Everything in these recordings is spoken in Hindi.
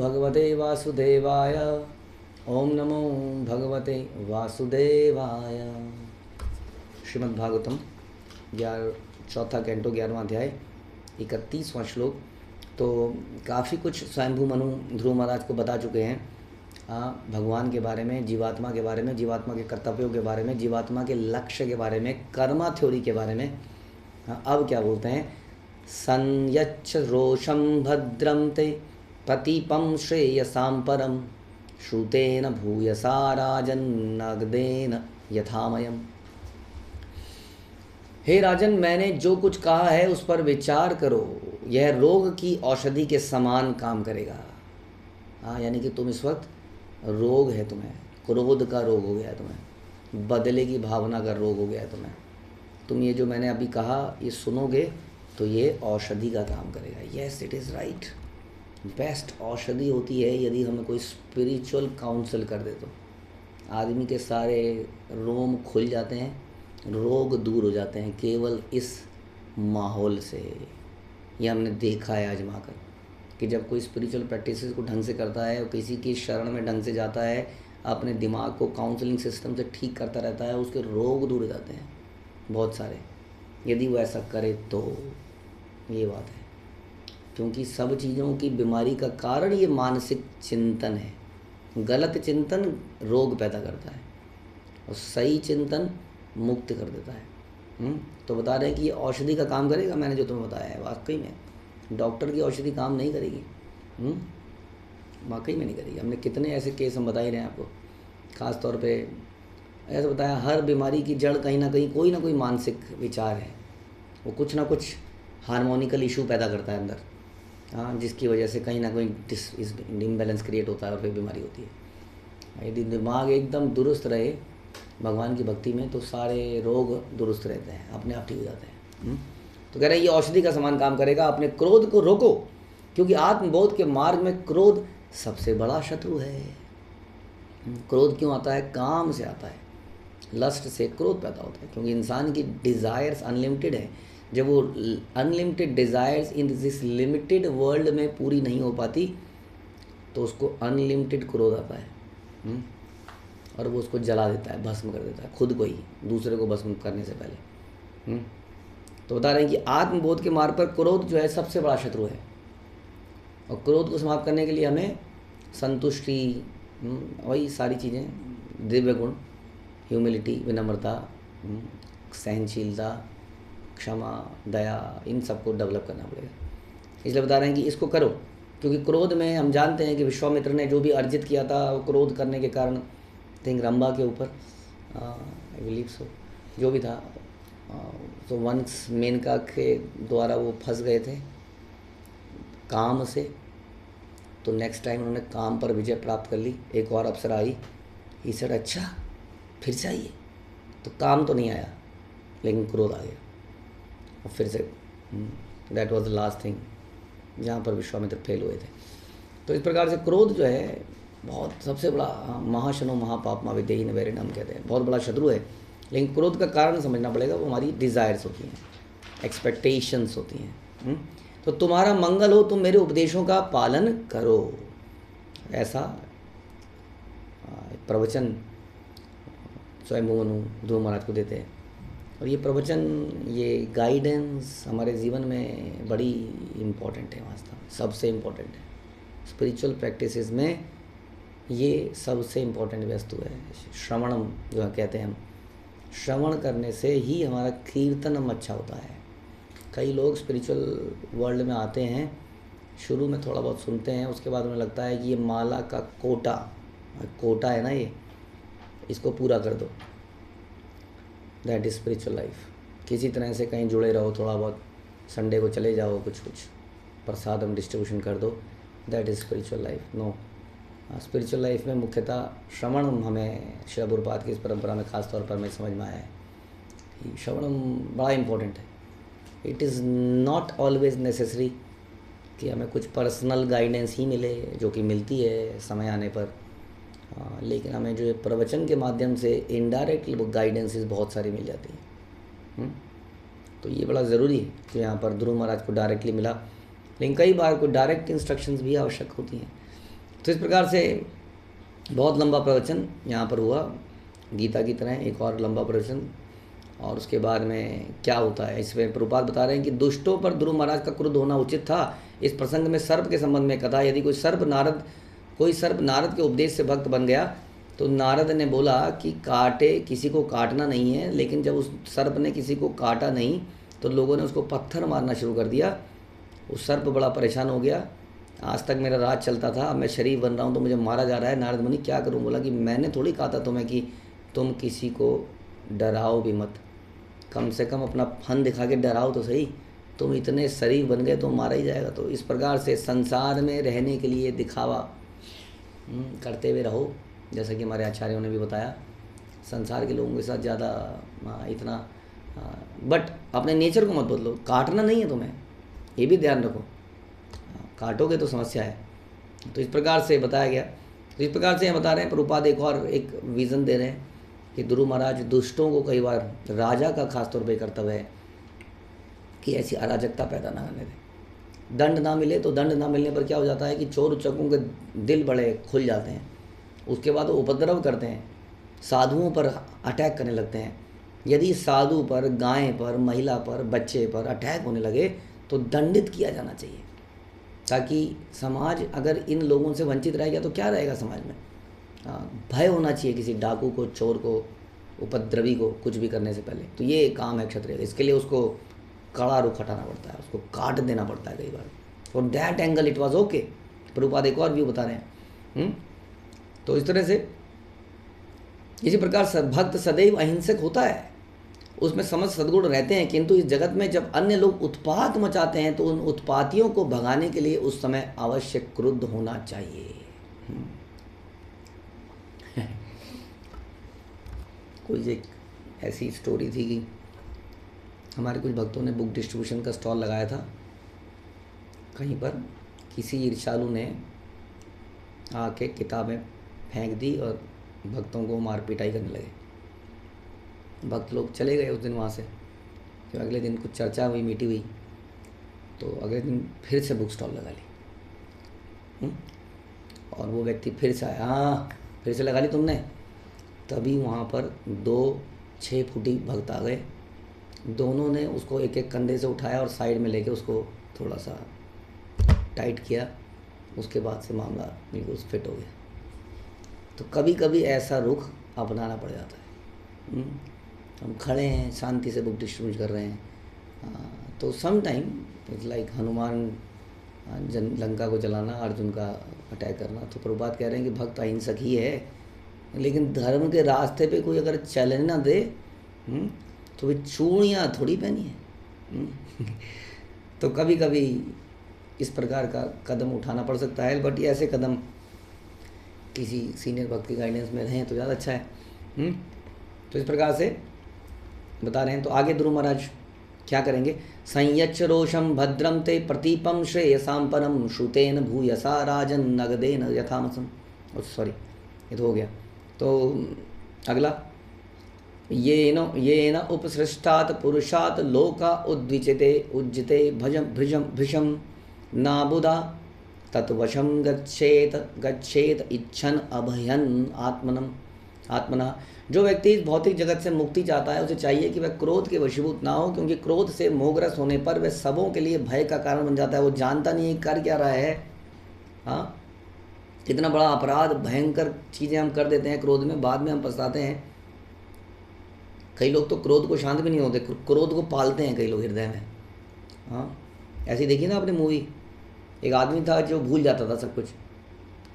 भगवते वासुदेवाय। ओम नमो भगवते वासुदेवाय। श्रीमद्भागवतम 4 कैंटो 11वां अध्याय 31वां श्लोक। तो काफ़ी कुछ स्वयंभू मनु ध्रुव महाराज को बता चुके हैं भगवान के बारे में, जीवात्मा के बारे में, जीवात्मा के कर्तव्यों के बारे में, जीवात्मा के लक्ष्य के बारे में, कर्मा थ्योरी के बारे में। अब क्या बोलते हैं? संयच्छ रोषम भद्रम ते प्रतीपम श्रेयसाम परम श्रुतेन भूयसा राजन्नगदेन यथामयम। हे राजन, मैंने जो कुछ कहा है उस पर विचार करो, यह रोग की औषधि के समान काम करेगा। यानी कि तुम इस वक्त रोग है, तुम्हें क्रोध का रोग हो गया है, तुम्हें बदले की भावना का रोग हो गया है तुम्हें। तुम ये जो मैंने अभी कहा ये सुनोगे तो ये औषधि का काम करेगा। Yes, it is right. Best औषधि होती है यदि हमें कोई स्पिरिचुअल काउंसल कर दे तो आदमी के सारे रोम खुल जाते हैं, रोग दूर हो जाते हैं केवल इस माहौल से। ये हमने देखा है आजमा कर कि जब कोई स्पिरिचुअल प्रैक्टिसेस को ढंग से करता है और किसी की शरण में ढंग से जाता है, अपने दिमाग को काउंसलिंग सिस्टम से ठीक करता रहता है, उसके रोग दूर हो जाते हैं बहुत सारे, यदि वो ऐसा करे तो। ये बात है, क्योंकि सब चीज़ों की बीमारी का कारण ये मानसिक चिंतन है। गलत चिंतन रोग पैदा करता है और सही चिंतन मुक्त कर देता है। तो बता रहे हैं कि ये औषधि का काम करेगा। मैंने जो तुम्हें बताया है वाकई में डॉक्टर की औषधि काम नहीं करेगी, वाकई में नहीं करेगी। हमने कितने ऐसे केस हम बता ही रहे हैं आपको। ख़ास तौर पे ऐसा बताया, हर बीमारी की जड़ कहीं ना कहीं कोई ना कोई मानसिक विचार है। वो कुछ ना कुछ हार्मोनिकल इशू पैदा करता है अंदर, जिसकी वजह से कहीं ना कहीं इम्बैलेंस क्रिएट होता है और फिर बीमारी होती है। यदि दिमाग एकदम दुरुस्त रहे भगवान की भक्ति में तो सारे रोग दुरुस्त रहते हैं, अपने आप ठीक हो जाते हैं। तो कह रहे हैं ये औषधि का समान काम करेगा। अपने क्रोध को रोको, क्योंकि आत्मबोध के मार्ग में क्रोध सबसे बड़ा शत्रु है। क्रोध क्यों आता है? काम से आता है, लस्ट से क्रोध पैदा होता है, क्योंकि इंसान की डिज़ायर्स अनलिमिटेड है। जब वो unlimited desires in this limited world में पूरी नहीं हो पाती तो उसको अनलिमिटेड क्रोध आता है और वो उसको जला देता है, भस्म कर देता है, खुद को ही, दूसरे को भस्म करने से पहले। तो बता रहे हैं कि आत्मबोध के मार्ग पर क्रोध जो है सबसे बड़ा शत्रु है। और क्रोध को समाप्त करने के लिए हमें संतुष्टि, वही सारी चीज़ें, दिव्य गुण, ह्यूमिलिटी, विनम्रता, सहनशीलता, क्षमा, दया, इन सबको डेवलप करना पड़ेगा। इसलिए बता रहे हैं कि इसको करो, क्योंकि क्रोध में हम जानते हैं कि विश्वामित्र ने जो भी अर्जित किया था वो क्रोध करने के कारण, थिंक रंभा के ऊपर, आई बिलीव सो, जो भी था, तो वंश मेनका के द्वारा वो फंस गए थे काम से। तो नेक्स्ट टाइम उन्होंने काम पर विजय प्राप्त कर ली। एक और अप्सरा आई, ही सेड अच्छा फिर चाहिए, तो काम तो नहीं आया लेकिन क्रोध आ गया और फिर say that was the last thing जहाँ पर विश्वामित्र फेल हुए थे। तो इस प्रकार से क्रोध जो है बहुत सबसे बड़ा महाशनो महापापमा विदेही नवेरिणम कहते हैं, बहुत बड़ा शत्रु है। लेकिन क्रोध का कारण समझना पड़ेगा, वो हमारी डिज़ायर्स होती हैं, एक्सपेक्टेशंस होती हैं। तो तुम्हारा मंगल हो, तुम मेरे उपदेशों का पालन करो, ऐसा प्रवचन स्वयं मनु ध्रुव महाराज को देते हैं। और ये प्रवचन, ये गाइडेंस हमारे जीवन में बड़ी इम्पोर्टेंट है, वास्तव में सबसे इम्पोर्टेंट है। स्पिरिचुअल प्रैक्टिसेस में ये सबसे इम्पोर्टेंट वस्तु है। श्रवणम जो कहते हैं हम, श्रवण करने से ही हमारा कीर्तनम अच्छा होता है। कई लोग स्पिरिचुअल वर्ल्ड में आते हैं, शुरू में थोड़ा बहुत सुनते हैं, उसके बाद उन्हें लगता है कि ये माला का कोटा है ना, ये इसको पूरा कर दो, दैट इज़ स्पिरिचुअल लाइफ। किसी तरह से कहीं जुड़े रहो, थोड़ा बहुत संडे को चले जाओ, कुछ प्रसाद हम डिस्ट्रीब्यूशन कर दो, that is spiritual life. No, spiritual life में मुख्यतः श्रवण हमें श्रील प्रभुपाद की इस परंपरा में खास तौर पर हमें समझ में आया है कि श्रवण बड़ा इम्पोर्टेंट है। It is not always necessary कि हमें कुछ पर्सनल गाइडेंस ही मिले, जो कि मिलती है समय आने पर, लेकिन हमें जो प्रवचन के माध्यम से इनडायरेक्टली वो गाइडेंसेस बहुत सारी मिल जाती हैं। तो ये बड़ा ज़रूरी है कि यहाँ पर ध्रुव महाराज को डायरेक्टली मिला, लेकिन कई बार कोई डायरेक्ट इंस्ट्रक्शंस भी आवश्यक होती हैं। तो इस प्रकार से बहुत लंबा प्रवचन यहाँ पर हुआ, गीता की तरह एक और लंबा प्रवचन। और उसके बाद में क्या होता है इसमें प्रभुपाद बता रहे हैं कि दुष्टों पर ध्रुव महाराज का क्रोध होना उचित था। इस प्रसंग में सर्प के संबंध में कथा, यदि कोई सर्प नारद के उपदेश से भक्त बन गया तो नारद ने बोला कि किसी को काटना नहीं है, लेकिन जब उस सर्प ने किसी को काटा नहीं तो लोगों ने उसको पत्थर मारना शुरू कर दिया। उस सर्प बड़ा परेशान हो गया, आज तक मेरा राज चलता था, अब मैं शरीफ बन रहा हूँ तो मुझे मारा जा रहा है, नारद मुनि क्या करूँ। बोला कि मैंने थोड़ी कहा था तुम्हें कि तुम किसी को डराओ भी मत, कम से कम अपना फन दिखा के डराओ तो सही, तुम इतने शरीफ बन गए तो मारा ही जाएगा। तो इस प्रकार से संसार में रहने के लिए दिखावा करते हुए रहो, जैसा कि हमारे आचार्यों ने भी बताया, संसार के लोगों के साथ ज़्यादा इतना बट अपने नेचर को मत बदलो। काटना नहीं है तुम्हें, ये भी ध्यान रखो, काटोगे तो समस्या है। तो इस प्रकार से बताया गया। तो इस प्रकार से हम बता रहे हैं, प्रभुपाद एक विज़न दे रहे हैं कि ध्रुव महाराज दुष्टों को कई बार, राजा का खास तौर पे कर्तव्य है कि ऐसी अराजकता पैदा ना करने दें। दंड ना मिले तो दंड ना मिलने पर क्या हो जाता है कि चोर उच्चकों के दिल बड़े खुल जाते हैं, उसके बाद वो उपद्रव करते हैं, साधुओं पर अटैक करने लगते हैं। यदि साधु पर, गाय पर, महिला पर, बच्चे पर अटैक होने लगे तो दंडित किया जाना चाहिए, ताकि समाज अगर इन लोगों से वंचित रह गया तो क्या रहेगा समाज में। भय होना चाहिए किसी डाकू को, चोर को, उपद्रवी को कुछ भी करने से पहले। तो ये काम है क्षत्रिय का, इसके लिए उसको कड़ा रुख हटाना पड़ता है, उसको काट देना पड़ता है कई बार। For that angle it was okay. Prabhupada एक और व्यू बता रहे हैं। तो इस तरह से इसी प्रकार भक्त सदैव अहिंसक होता है, उसमें समस्त सद्गुण रहते हैं, किंतु इस जगत में जब अन्य लोग उत्पात मचाते हैं तो उन उत्पातियों को भगाने के लिए उस समय अवश्य क्रुद्ध होना चाहिए। कोई एक ऐसी स्टोरी थी कि हमारे कुछ भक्तों ने बुक डिस्ट्रीब्यूशन का स्टॉल लगाया था कहीं पर, किसी ईर्ष्यालु ने आके किताबें फेंक दी और भक्तों को मार पिटाई करने लगे। भक्त लोग चले गए उस दिन वहाँ से। फिर अगले दिन कुछ चर्चा हुई, मीटिंग हुई, तो अगले दिन फिर से बुक स्टॉल लगा ली। और वो व्यक्ति फिर से आया, हाँ फिर से लगा ली तुमने। तभी वहाँ पर 2 6 फुटी भक्त आ गए, दोनों ने उसको एक एक कंधे से उठाया और साइड में लेके उसको थोड़ा सा टाइट किया। उसके बाद से मामला बिल्कुल फिट हो गया। तो कभी कभी ऐसा रुख अपनाना पड़ जाता है। हम खड़े हैं, शांति से बुक डिस्ट्रीब्यूट कर रहे हैं, तो some time it's like Hanuman Lanka को जलाना, अर्जुन का अटैक करना। तो प्रभुपाद कह रहे हैं कि भक्त अहिंसक ही है, लेकिन धर्म के रास्ते पे कोई अगर चैलेंज ना दे तो वे चूड़ियाँ थोड़ी पहनी है। तो कभी कभी इस प्रकार का कदम उठाना पड़ सकता है, बट ये ऐसे कदम किसी सीनियर भक्त की गाइडेंस में रहें तो ज़्यादा अच्छा है। तो इस प्रकार से बता रहे हैं। तो आगे ध्रुव महाराज क्या करेंगे, संयच्छ रोषम भद्रम ते प्रतीपम श्रेयसाम परम श्रुतेन भूयसा राजन नगदेन यथामसम। सॉरी, ये तो हो गया। तो अगला, येन उपसृष्टात् पुरुषात् लोका उद्विचिते उज्जिते भृशम नाबुदा तत्वशम गच्छेत इच्छन अभयन आत्मना। जो व्यक्ति इस भौतिक जगत से मुक्ति चाहता है, उसे चाहिए कि वह क्रोध के वशीभूत ना हो, क्योंकि क्रोध से मोहग्रस्त होने पर वह सबों के लिए भय का कारण बन जाता है। वो जानता नहीं है कर क्या रहा है। हाँ, कितना बड़ा अपराध, भयंकर चीज़ें हम कर देते हैं क्रोध में, बाद में हम पछताते हैं। कई लोग तो क्रोध को शांत भी नहीं होते, क्रोध को पालते हैं कई लोग हृदय में। हाँ, ऐसी देखी ना आपने मूवी, एक आदमी था जो भूल जाता था सब कुछ,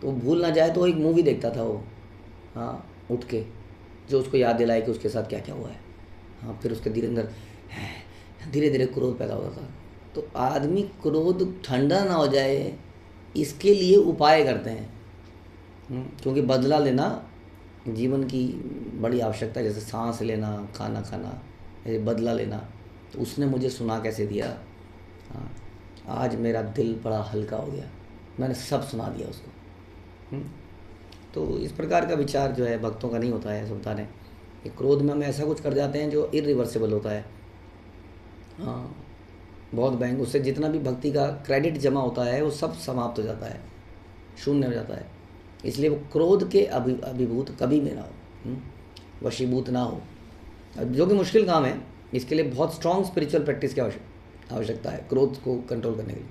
तो भूल ना जाए तो एक मूवी देखता था वो, हाँ, उठ के, जो उसको याद दिलाए कि उसके साथ क्या क्या हुआ है। हाँ, फिर उसके धीरे धीरे क्रोध पैदा होता था। तो आदमी क्रोध ठंडा ना हो जाए इसके लिए उपाय करते हैं, क्योंकि बदला लेना जीवन की बड़ी आवश्यकता है। जैसे सांस लेना, खाना खाना, ऐसे बदला लेना। तो उसने मुझे सुना कैसे दिया, हाँ, आज मेरा दिल बड़ा हल्का हो गया, मैंने सब सुना दिया उसको। तो इस प्रकार का विचार जो है भक्तों का नहीं होता है। ऐसा बता रहे कि क्रोध में हम ऐसा कुछ कर जाते हैं जो इरिवर्सिबल होता है। हाँ, बहुत बैंक, उससे जितना भी भक्ति का क्रेडिट जमा होता है वो सब समाप्त हो जाता है। शून्य हो जाता है। इसलिए वो क्रोध के अभिभूत कभी भी ना हो, वशीभूत ना हो, जो कि मुश्किल काम है। इसके लिए बहुत स्ट्रॉन्ग स्पिरिचुअल प्रैक्टिस की आवश्यकता है क्रोध को कंट्रोल करने के लिए।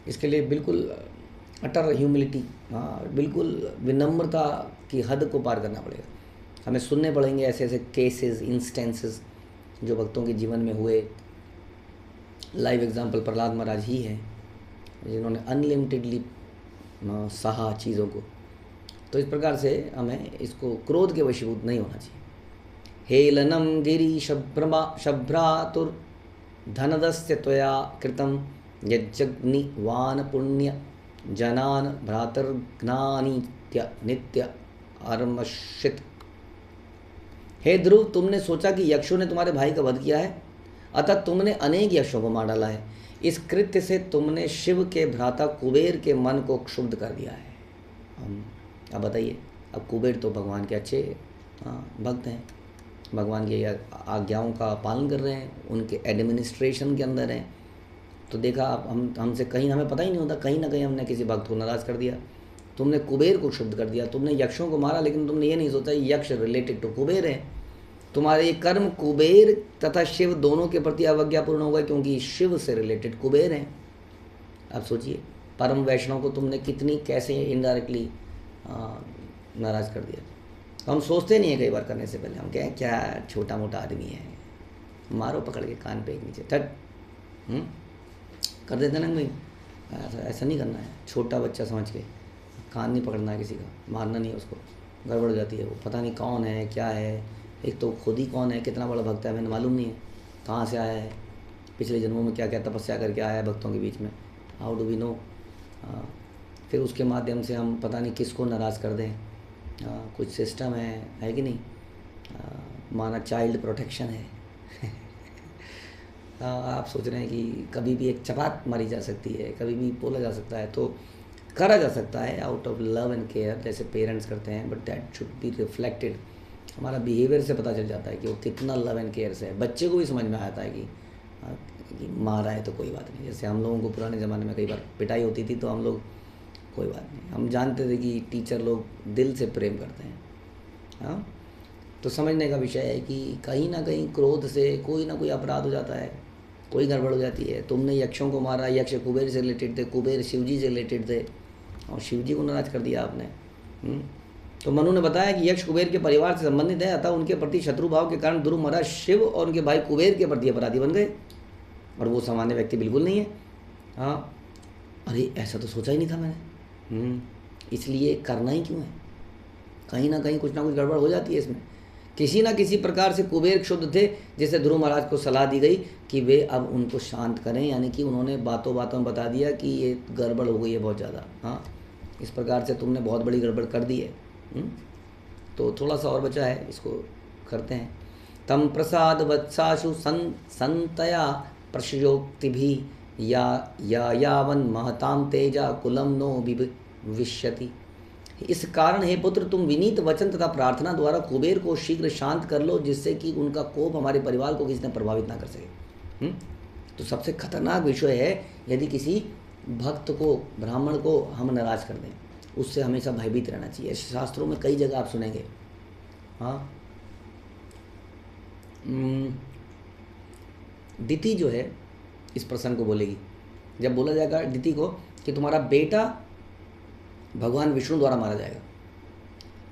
इसके लिए बिल्कुल अटर ह्यूमिलिटी, हाँ, बिल्कुल विनम्रता की हद को पार करना पड़ेगा। हमें सुनने पड़ेंगे ऐसे ऐसे केसेस, इंस्टेंसेस जो भक्तों के जीवन में हुए। लाइव एग्जाम्पल प्रहलाद महाराज ही हैं, जिन्होंने अनलिमिटेडली सहा चीज़ों को। तो इस प्रकार से हमें इसको क्रोध के वशीभूत नहीं होना चाहिए। हेलनम गिरी शभ्रातुर धनदस्य त्वया कृतम यज्ञग्निवान पुण्य जनान भ्रातर्ज्ञानीत्य नित्य अर्मशित। हे ध्रुव, तुमने सोचा कि यक्षों ने तुम्हारे भाई का वध किया है, अतः तुमने अनेक यक्षों को मार डाला है। इस कृत्य से तुमने शिव के भ्राता कुबेर के मन को क्षुब्ध कर दिया है। अब बताइए, अब कुबेर तो भगवान के अच्छे भक्त हैं, भगवान की आज्ञाओं का पालन कर रहे हैं, उनके एडमिनिस्ट्रेशन के अंदर हैं। तो देखा हमसे कहीं, हमें पता ही नहीं होता, कहीं ना कहीं हमने किसी भक्त को नाराज़ कर दिया। तुमने कुबेर को क्षुब्ध कर दिया, तुमने यक्षों को मारा, लेकिन तुमने ये नहीं सोचा यक्ष रिलेटेड टू कुबेर है। तुम्हारे ये कर्म कुबेर तथा शिव दोनों के प्रति अवज्ञापूर्ण होगा, क्योंकि शिव से रिलेटेड कुबेर हैं। अब सोचिए, परम वैष्णव को तुमने कितनी कैसे इनडायरेक्टली नाराज़ कर दिया। तो हम सोचते नहीं है कई बार करने से पहले, हम कहें क्या छोटा मोटा आदमी है, मारो पकड़ के कान पे एक नीचे थट कर देते ना भाई। ऐसा नहीं करना है, छोटा बच्चा समझ के कान नहीं पकड़ना है किसी का, मारना नहीं है उसको, गड़बड़ हो जाती है। वो पता नहीं कौन है क्या है, एक तो खुद ही कौन है, कितना बड़ा भक्त है हमें मालूम नहीं है, कहाँ से आया है, पिछले जन्मों में क्या क्या तपस्या करके आया है भक्तों के बीच में, हाउ डू वी नो। फिर उसके माध्यम से हम पता नहीं किसको नाराज़ कर दें। कुछ सिस्टम है कि नहीं, माना चाइल्ड प्रोटेक्शन है। आप सोच रहे हैं कि कभी भी एक चपात मारी जा सकती है, कभी भी बोला जा सकता है, तो करा जा सकता है out of love and care, जैसे पेरेंट्स करते हैं, but that should be reflected. हमारा बिहेवियर से पता चल जाता है कि वो कितना लव एंड केयर से है। बच्चे को भी समझ में आता है कि मारा है तो कोई बात नहीं। जैसे हम लोगों को पुराने ज़माने में कई बार पिटाई होती थी, तो हम लोग कोई बात नहीं, हम जानते थे कि टीचर लोग दिल से प्रेम करते हैं। हाँ, तो समझने का विषय है कि कहीं ना कहीं क्रोध से कोई ना कोई अपराध हो जाता है, कोई गड़बड़ हो जाती है। तुमने यक्षों को मारा, यक्ष कुबेर से रिलेटेड थे, कुबेर शिवजी से रिलेटेड थे, और शिवजी को नाराज कर दिया आपने। तो मनु ने बताया कि यक्ष कुबेर के परिवार से संबंधित है, अतः उनके प्रति शत्रु भाव के कारण ध्रुव महाराज शिव और उनके भाई कुबेर के प्रति अपराधी बन गए, और वो सामान्य व्यक्ति बिल्कुल नहीं है। हाँ, अरे ऐसा तो सोचा ही नहीं था मैंने। इसलिए करना ही क्यों है, कहीं ना कहीं कुछ ना कुछ गड़बड़ हो जाती है इसमें। किसी ना किसी प्रकार से कुबेर क्षुब्ध थे, जिससे ध्रुव महाराज को सलाह दी गई कि वे अब उनको शांत करें, यानी कि उन्होंने बातों बातों में बता दिया कि ये गड़बड़ हो गई है बहुत ज़्यादा। हाँ, इस प्रकार से तुमने बहुत बड़ी गड़बड़ कर दी है। तो थोड़ा सा और बचा है, इसको करते हैं। तम प्रसाद वत्साशु संतया प्रशयोक्ति भी या यावन महताम तेजा कुलम नो विश्यति। इस कारण हे पुत्र, तुम विनीत वचन तथा प्रार्थना द्वारा कुबेर को शीघ्र शांत कर लो, जिससे कि उनका कोप हमारे परिवार को किसी ने प्रभावित ना कर सके। तो सबसे खतरनाक विषय है यदि किसी भक्त को, ब्राह्मण को हम नाराज कर दें, उससे हमेशा भयभीत रहना चाहिए। शास्त्रों में कई जगह आप सुनेंगे। हाँ, दिति जो है इस प्रसंग को बोलेगी, जब बोला जाएगा दिति को कि तुम्हारा बेटा भगवान विष्णु द्वारा मारा जाएगा,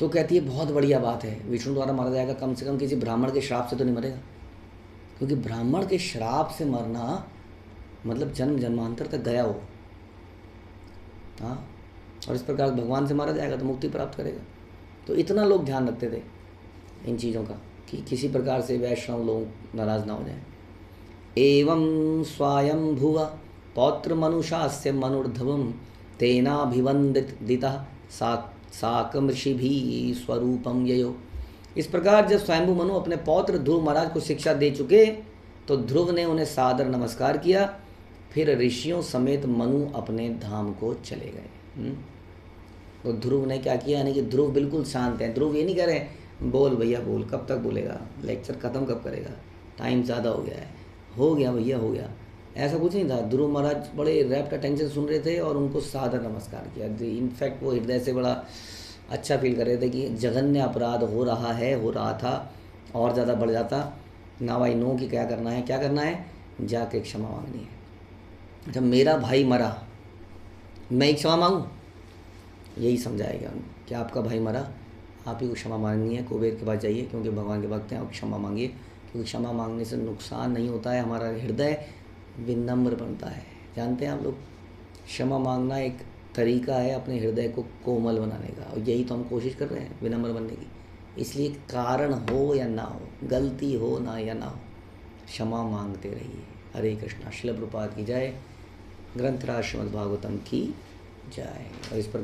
तो कहती है बहुत बढ़िया बात है, विष्णु द्वारा मारा जाएगा, कम से कम किसी ब्राह्मण के श्राप से तो नहीं मरेगा, क्योंकि ब्राह्मण के श्राप से मरना मतलब जन्म जन्मांतर तक गया हो। हाँ, और इस प्रकार भगवान से मारा जाएगा तो मुक्ति प्राप्त करेगा। तो इतना लोग ध्यान रखते थे इन चीज़ों का कि किसी प्रकार से वैष्णव लोग नाराज ना हो जाए। एवं स्वयं भुव पौत्र मनुषास्य मनुर्धवम तेनाभिवंदितः साकम ऋषि भी स्वरूपम ययो। इस प्रकार जब स्वयंभू मनु अपने पौत्र ध्रुव महाराज को शिक्षा दे चुके, तो ध्रुव ने उन्हें सादर नमस्कार किया। फिर ऋषियों समेत मनु अपने धाम को चले गए। तो ध्रुव ने क्या किया, यानी कि ध्रुव बिल्कुल शांत है। ध्रुव ये नहीं कह रहे बोल भैया बोल, कब तक बोलेगा, लेक्चर ख़त्म कब करेगा, टाइम ज़्यादा हो गया है, हो गया भैया हो गया, ऐसा कुछ नहीं था। ध्रुव महाराज बड़े रैप्ट अटेंशन सुन रहे थे और उनको सादर नमस्कार किया। इनफैक्ट वो हृदय से बड़ा अच्छा फील कर रहे थे कि जघन्य अपराध हो रहा है, हो रहा था, और ज़्यादा बढ़ जाता। नाउ आई नो कि क्या करना है, क्या करना है, जाके क्षमा मांगनी है। जब मेरा भाई मरा मैं ही क्षमा मांगूँ, यही समझाएगा उनको कि आपका भाई मरा, आप ही को क्षमा मांगनी है। कुबेर के पास जाइए, क्योंकि भगवान के भक्त हैं, और क्षमा मांगिए, क्योंकि क्षमा मांगने से नुकसान नहीं होता है, हमारा हृदय विनम्र बनता है। जानते हैं आप लोग, क्षमा मांगना एक तरीका है अपने हृदय को कोमल बनाने का, और यही तो हम कोशिश कर रहे हैं विनम्र बनने की। इसलिए कारण हो या ना हो, गलती हो ना या ना हो, क्षमा मांगते रहिए। हरे कृष्णा। श्रील प्रभुपाद की जय। ग्रंथराज श्रीमद् भागवतम की जय। और इस प्रकार